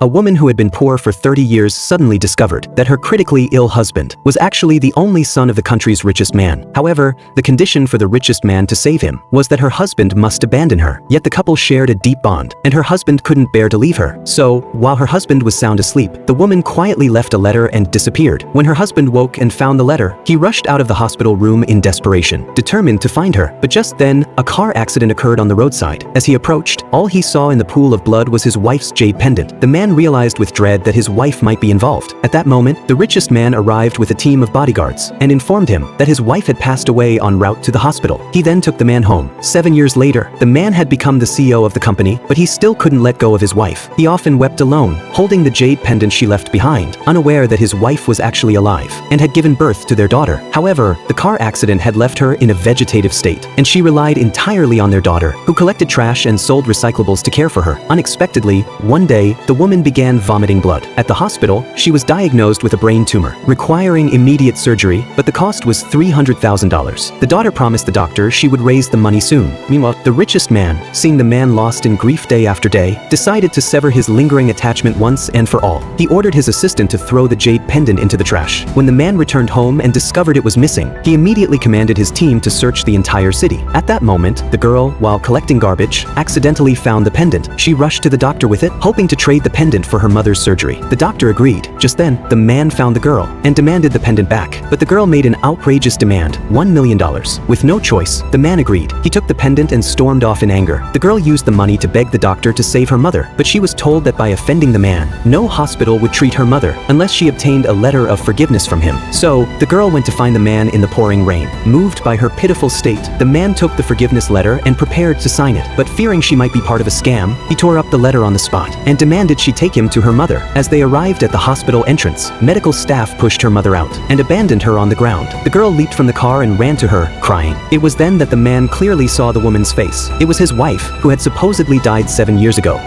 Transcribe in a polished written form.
A woman who had been poor for 30 years suddenly discovered that her critically ill husband was actually the only son of the country's richest man. However, the condition for the richest man to save him was that her husband must abandon her. Yet the couple shared a deep bond, and her husband couldn't bear to leave her. So, while her husband was sound asleep, the woman quietly left a letter and disappeared. When her husband woke and found the letter, he rushed out of the hospital room in desperation, determined to find her. But just then, a car accident occurred on the roadside. As he approached, all he saw in the pool of blood was his wife's jade pendant. The man realized with dread that his wife might be involved. At that moment, the richest man arrived with a team of bodyguards and informed him that his wife had passed away en route to the hospital. He then took the man home. 7 years later, the man had become the CEO of the company, but he still couldn't let go of his wife. He often wept alone, holding the jade pendant she left behind, unaware that his wife was actually alive and had given birth to their daughter. However, the car accident had left her in a vegetative state, and she relied entirely on their daughter, who collected trash and sold recyclables to care for her. Unexpectedly, one day, the woman began vomiting blood. At the hospital, she was diagnosed with a brain tumor, requiring immediate surgery, but the cost was $300,000. The daughter promised the doctor she would raise the money soon. Meanwhile, the richest man, seeing the man lost in grief day after day, decided to sever his lingering attachment once and for all. He ordered his assistant to throw the jade pendant into the trash. When the man returned home and discovered it was missing, he immediately commanded his team to search the entire city. At that moment, the girl, while collecting garbage, accidentally found the pendant. She rushed to the doctor with it, hoping to trade the pendant for her mother's surgery. The doctor agreed. Just then, the man found the girl and demanded the pendant back. But the girl made an outrageous demand, $1 million. With no choice, the man agreed. He took the pendant and stormed off in anger. The girl used the money to beg the doctor to save her mother, but she was told that by offending the man, no hospital would treat her mother unless she obtained a letter of forgiveness from him. So, the girl went to find the man in the pouring rain. Moved by her pitiful state, the man took the forgiveness letter and prepared to sign it. But fearing she might be part of a scam, he tore up the letter on the spot and demanded she take him to her mother. As they arrived at the hospital entrance, medical staff pushed her mother out and abandoned her on the ground. The girl leaped from the car and ran to her, crying. It was then that the man clearly saw the woman's face. It was his wife, who had supposedly died 7 years ago.